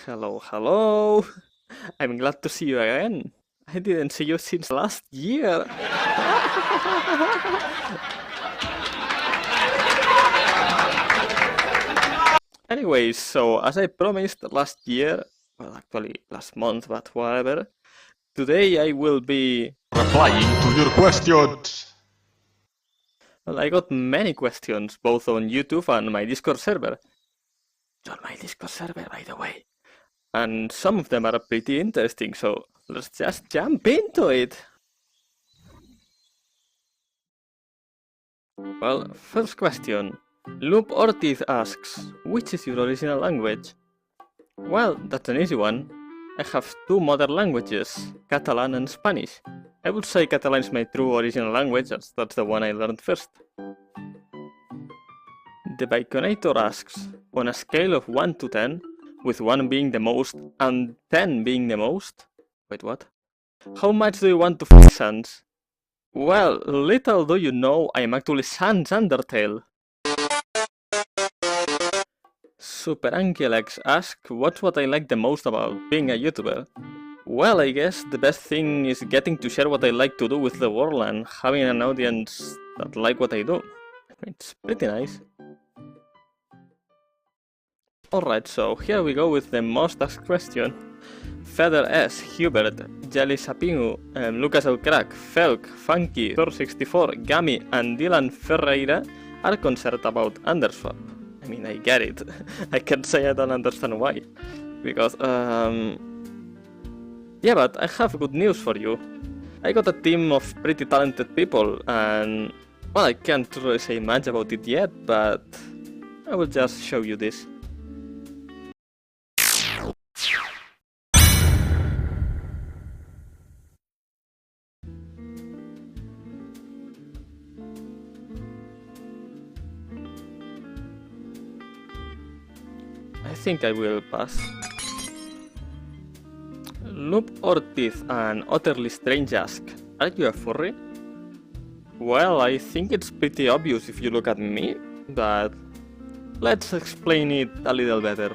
Hello, hello. I'm glad to see you again. I didn't see you since last year. Anyways, so as I promised last year, well, actually last month, but whatever, today I will be replying to your questions. Well, I got many questions, both on YouTube and my Discord server. On my Discord server, by the way. And some of them are pretty interesting, so let's just jump into it. Well, first question. Loop Ortiz asks, which is your original language? Well, that's an easy one. I have two mother languages, Catalan and Spanish. I would say Catalan is my true original language, as that's the one I learned first. The Baconator asks, on a scale of 1 to 10, with 1 being the most and 10 being the most? Wait, what? How much do you want to f Sans? Well, little do you know, I'm actually Sans Undertale. Super Angelex asks, what's what I like the most about being a YouTuber? Well, I guess the best thing is getting to share what I like to do with the world and having an audience that like what I do. It's pretty nice. Alright, so here we go with the most asked question. Feather S, Hubert, Jelly Sapingu, Lucas El Crack, Felk, Funky, Thor64, Gami, and Dylan Ferreira are concerned about underswap. I mean, I get it. I can't say I don't understand why. Because, yeah, but I have good news for you. I got a team of pretty talented people, and, well, I can't really say much about it yet, but I will just show you this. I think I will pass. Loop Ortiz and Utterly Strange ask, are you a furry? Well, I think it's pretty obvious if you look at me, but let's explain it a little better.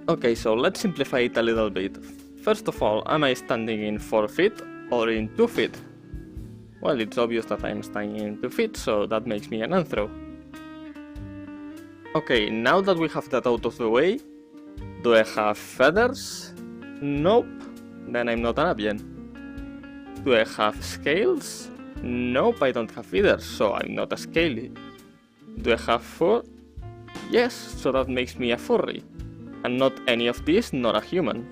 Okay, so let's simplify it a little bit. First of all, am I standing in 4 feet or in 2 feet? Well, it's obvious that I'm standing in 2 feet, so that makes me an anthro. Okay, now that we have that out of the way, do I have feathers? Nope, then I'm not an avian. Do I have scales? Nope, I don't have either, so I'm not a scaly. Do I have fur? Yes, so that makes me a furry. And not any of these, nor a human.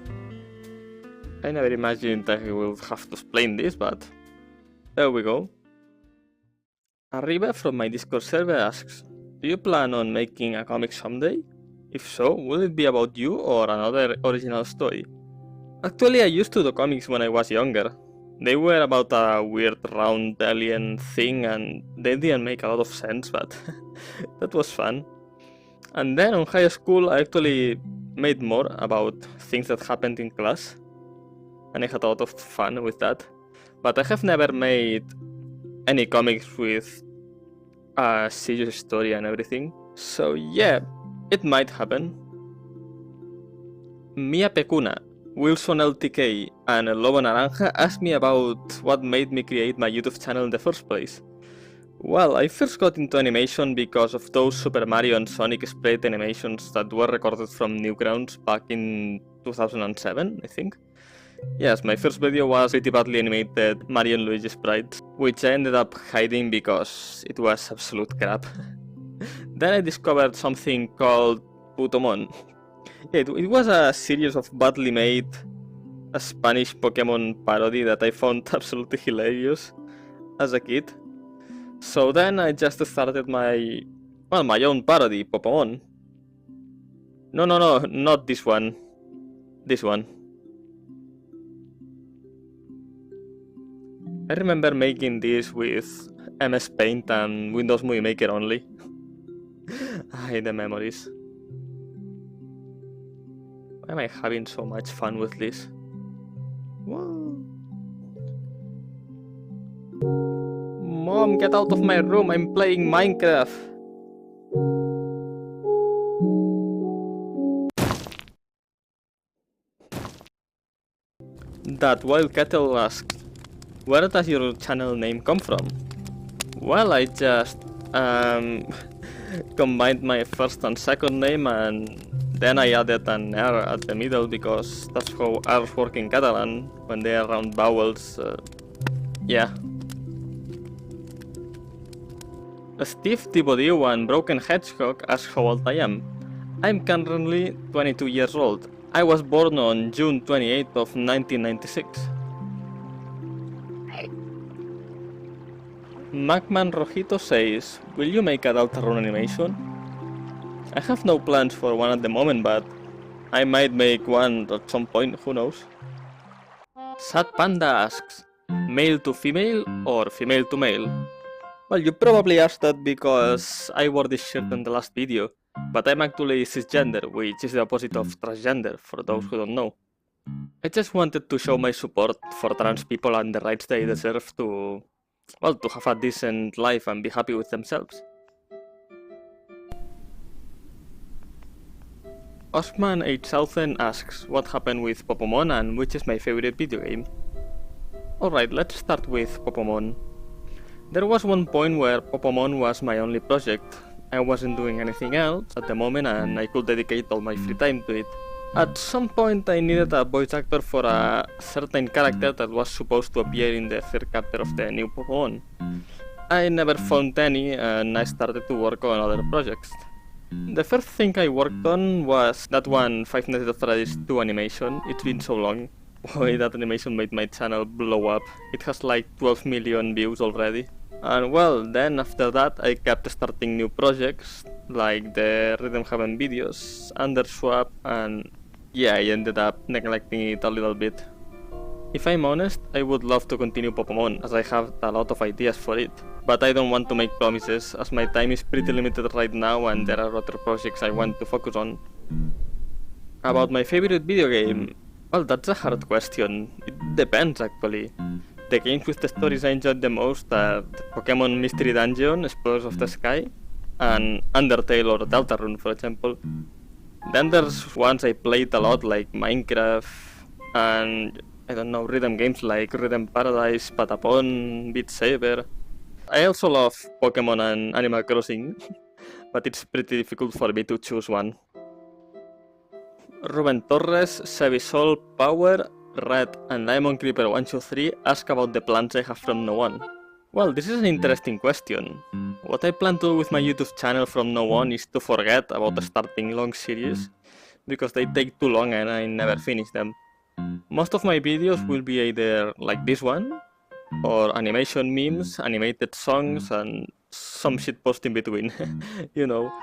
I never imagined I will have to explain this, but there we go. Arriba from my Discord server asks, do you plan on making a comic someday? If so, will it be about you or another original story? Actually, I used to do comics when I was younger. They were about a weird round alien thing and they didn't make a lot of sense, but that was fun. And then on high school, I actually made more about things that happened in class. And I had a lot of fun with that. But I have never made any comics with a serious story and everything. So yeah, it might happen. Mia Pecuna, Wilson LTK, and Lobo Naranja asked me about what made me create my YouTube channel in the first place. Well, I first got into animation because of those Super Mario and Sonic sprite animations that were recorded from Newgrounds back in 2007, I think. Yes, my first video was pretty badly animated Mario and Luigi sprites, which I ended up hiding because it was absolute crap. Then I discovered something called Putomon. It was a series of badly made Spanish Pokemon parody that I found absolutely hilarious as a kid. So then I just started my own parody, Popomon. No, not this one. This one. I remember making this with MS Paint and Windows Movie Maker only. The memories. Why am I having so much fun with this? Whoa. Mom, get out of my room, I'm playing Minecraft! That Wild Kettle asks, where does your channel name come from? Well, I just combined my first and second name, and then I added an R at the middle because that's how R's work in Catalan when they are round vowels. Yeah. Steve Thibaudieu and Broken Hedgehog ask how old I am. I'm currently 22 years old. I was born on June 28th of 1996. Macman Rojito says, will you make a Deltarune animation? I have no plans for one at the moment, but I might make one at some point, who knows? Sad Panda asks, male to female or female to male? Well, you probably asked that because I wore this shirt in the last video, but I'm actually cisgender, which is the opposite of transgender, for those who don't know. I just wanted to show my support for trans people and the rights they deserve to, well, to have a decent life and be happy with themselves. Osman H. Southern asks what happened with Popomon and which is my favorite video game. Alright, let's start with Popomon. There was one point where Popomon was my only project. I wasn't doing anything else at the moment and I could dedicate all my free time to it. At some point I needed a voice actor for a certain character that was supposed to appear in the third chapter of the new Popomon. I never found any and I started to work on other projects. The first thing I worked on was that one Five Nights at Freddy's 2 animation. It's been so long. Boy, that animation made my channel blow up. It has like 12 million views already. And well, then after that I kept starting new projects, like the Rhythm Heaven videos, Underswap, and yeah, I ended up neglecting it a little bit. If I'm honest, I would love to continue Popomon, as I have a lot of ideas for it. But I don't want to make promises, as my time is pretty limited right now and there are other projects I want to focus on. About my favorite video game, well, that's a hard question. It depends actually. The games with the stories I enjoyed the most are Pokémon Mystery Dungeon, Explorers of the Sky, and Undertale or Deltarune, for example. Then there's ones I played a lot like Minecraft and, I don't know, rhythm games like Rhythm Paradise, Patapon, Beat Saber. I also love Pokémon and Animal Crossing, but it's pretty difficult for me to choose one. Ruben Torres, Sevisol, Power, Red, and Lemon Creeper 123 ask about the plans I have from now on. Well, this is an interesting question. What I plan to do with my YouTube channel from now on is to forget about starting long series, because they take too long and I never finish them. Most of my videos will be either like this one, or animation memes, animated songs, and some shitpost in between. You know,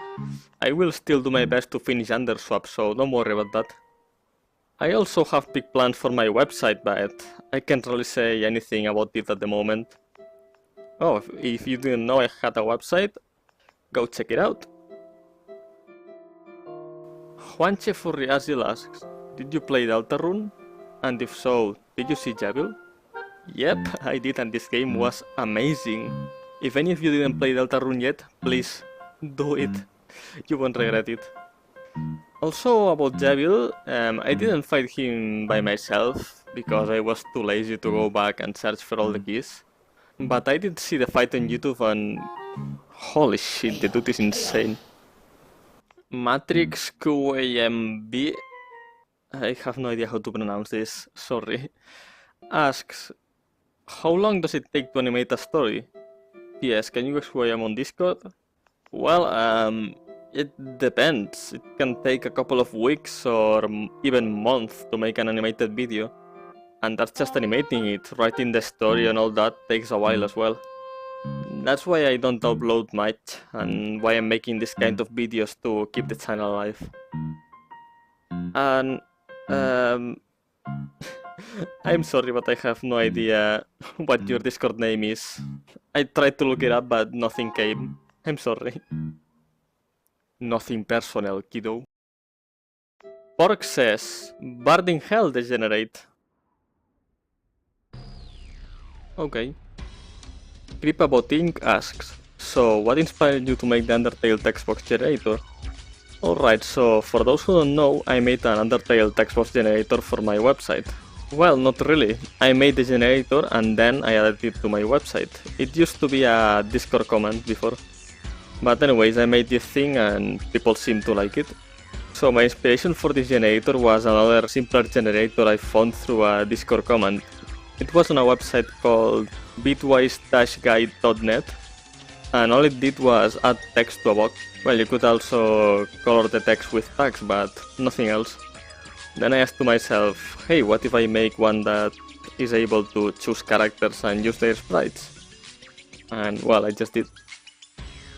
I will still do my best to finish Underswap, so don't worry about that. I also have big plans for my website, but I can't really say anything about it at the moment. Oh, if you didn't know I had a website, go check it out. Juanche Furriazil asks, did you play Deltarune? And if so, did you see Javil? Yep, I did, and this game was amazing. If any of you didn't play Deltarune yet, please do it. You won't regret it. Also about Javil, I didn't fight him by myself because I was too lazy to go back and search for all the keys. But I did see the fight on YouTube and holy shit, the dude is insane. Matrix QAMB, I have no idea how to pronounce this, sorry, asks, how long does it take to animate a story? P.S. Can you ask who I am on Discord? Well, it depends. It can take a couple of weeks or even months to make an animated video. And that's just animating it. Writing the story and all that takes a while as well. That's why I don't upload much and why I'm making this kind of videos to keep the channel alive. And I'm sorry, but I have no idea what your Discord name is. I tried to look it up, but nothing came. I'm sorry. Nothing personal, kiddo. Pork says, Bard in Hell degenerate. Okay. Creepaboting asks, so what inspired you to make the Undertale text box generator? Alright, so for those who don't know, I made an Undertale text box generator for my website. Well, not really. I made the generator and then I added it to my website. It used to be a Discord command before. But anyways, I made this thing and people seem to like it. So my inspiration for this generator was another simpler generator I found through a Discord command. It was on a website called bitwise-guide.net, and all it did was add text to a box. Well, you could also color the text with tags, but nothing else. Then I asked to myself, hey, what if I make one that is able to choose characters and use their sprites? And well, I just did.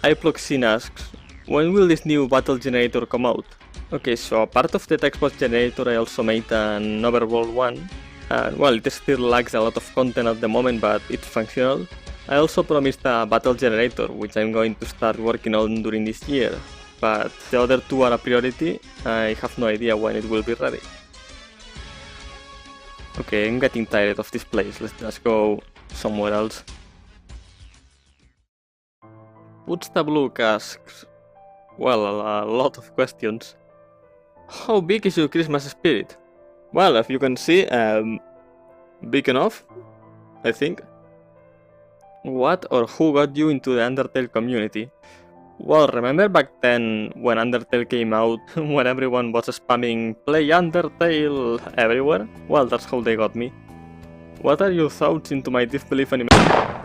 iPlugsin asks, when will this new battle generator come out? Okay, so part of the text box generator I also made an overworld one. And well, it still lacks a lot of content at the moment, but it's functional. I also promised a battle generator, which I'm going to start working on during this year. But the other two are a priority. I have no idea when it will be ready. Okay, I'm getting tired of this place. Let's just go somewhere else. Putstablook asks, well, a lot of questions. How big is your Christmas spirit? Well, as you can see, big enough, I think. What or who got you into the Undertale community? Well, remember back then when Undertale came out, when everyone was spamming play Undertale everywhere? Well, that's how they got me. What are your thoughts into my disbelief animation?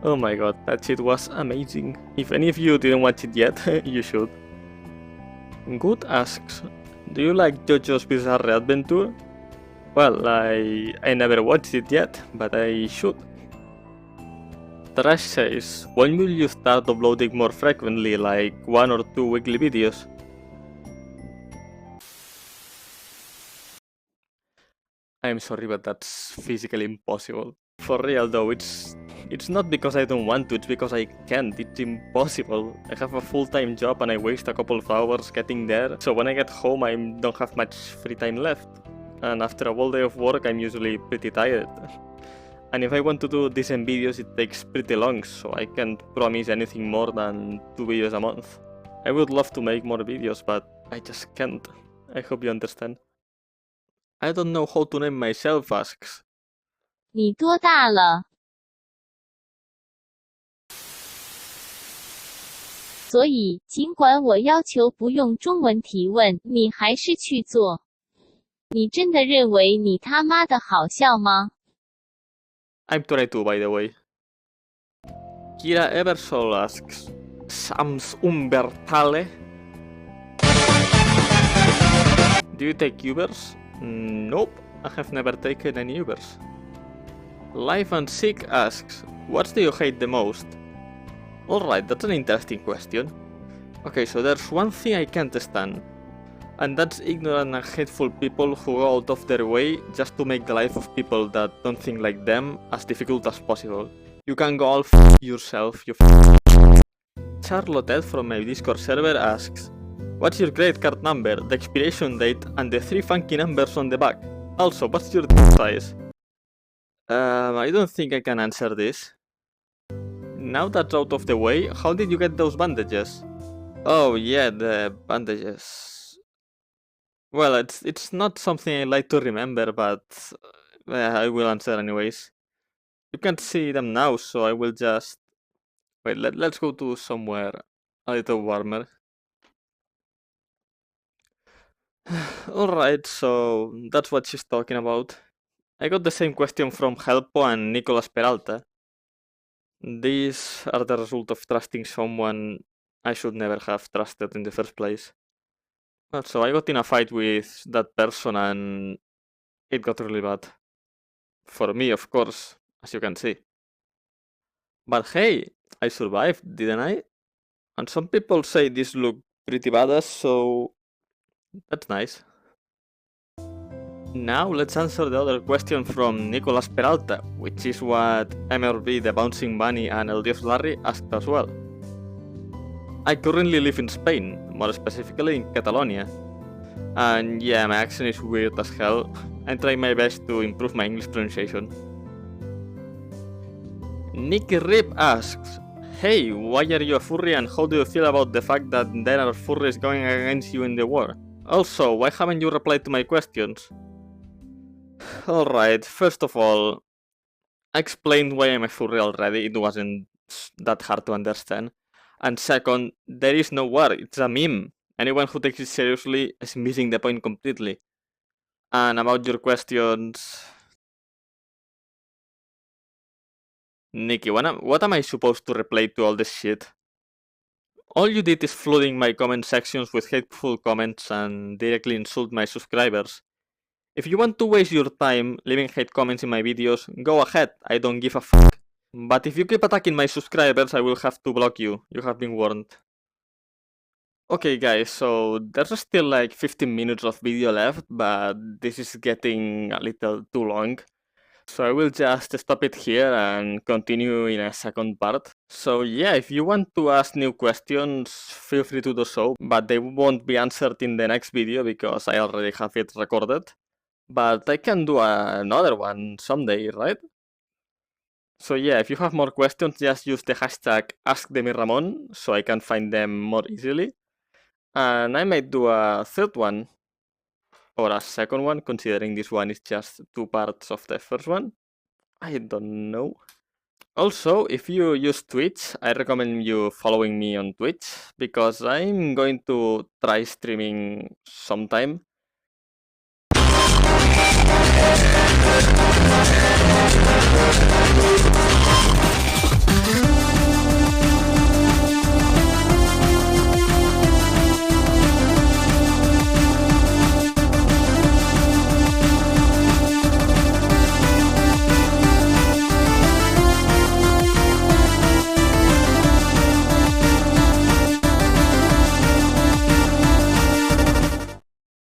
Oh my god, that shit was amazing. If any of you didn't watch it yet, you should. Good asks, do you like JoJo's Bizarre Adventure? Well, I never watched it yet, but I should. Trash says, when will you start uploading more frequently, like 1 or 2 weekly videos? I'm sorry, but that's physically impossible. For real though, it's not because I don't want to, it's because I can't, it's impossible. I have a full-time job and I waste a couple of hours getting there, so when I get home I don't have much free time left. And after a whole day of work I'm usually pretty tired. And if I want to do decent videos it takes pretty long, so I can't promise anything more than 2 videos a month. I would love to make more videos, but I just can't. I hope you understand. I don't know how to name myself asks. 你多大了？所以，尽管我要求不用中文提问，你还是去做。你真的认为你他妈的好笑吗？ I'm 22, by the way. Kira Eversol asks, Sams Umbertale? Do you take Ubers? Nope, I have never taken any Ubers. Life and Sick asks, what do you hate the most? Alright, that's an interesting question. Okay, so there's one thing I can't stand. And that's ignorant and hateful people who go out of their way just to make the life of people that don't think like them as difficult as possible. You can go all f*** yourself, you f***. Charlotte from my Discord server asks, what's your credit card number, the expiration date, and the 3 funky numbers on the back? Also, what's your size? I don't think I can answer this. Now that's out of the way, how did you get those bandages? Oh yeah, the bandages. Well, it's not something I like to remember, but I will answer anyways. You can't see them now, so I will just... Wait, let's go to somewhere a little warmer. Alright, so that's what she's talking about. I got the same question from Helpo and Nicolas Peralta. These are the result of trusting someone I should never have trusted in the first place. Well, so I got in a fight with that person and it got really bad. For me, of course, as you can see. But hey, I survived, didn't I? And some people say this looked pretty badass, so that's nice. Now let's answer the other question from Nicolas Peralta, which is what MRB, the Bouncing Bunny, and El Dios Larry asked as well. I currently live in Spain, more specifically in Catalonia. And yeah, my accent is weird as hell. I'm trying my best to improve my English pronunciation. Nicky Rip asks, hey, why are you a furry and how do you feel about the fact that there are furries going against you in the war? Also, why haven't you replied to my questions? Alright, first of all, I explained why I'm a furry already, it wasn't that hard to understand. And second, there is no war, it's a meme. Anyone who takes it seriously is missing the point completely. And about your questions... Nikki, what am I supposed to reply to all this shit? All you did is flooding my comment sections with hateful comments and directly insult my subscribers. If you want to waste your time leaving hate comments in my videos, go ahead, I don't give a fuck. But if you keep attacking my subscribers, I will have to block you. You have been warned. Okay guys, so there's still like 15 minutes of video left, but this is getting a little too long. So I will just stop it here and continue in a second part. So yeah, if you want to ask new questions, feel free to do so, but they won't be answered in the next video because I already have it recorded. But I can do another one someday, right? So yeah, if you have more questions, just use the hashtag AskDemiRamon so I can find them more easily. And I might do a third one, or a second one, considering this one is just 2 parts of the first one. I don't know. Also, if you use Twitch, I recommend you following me on Twitch, because I'm going to try streaming sometime.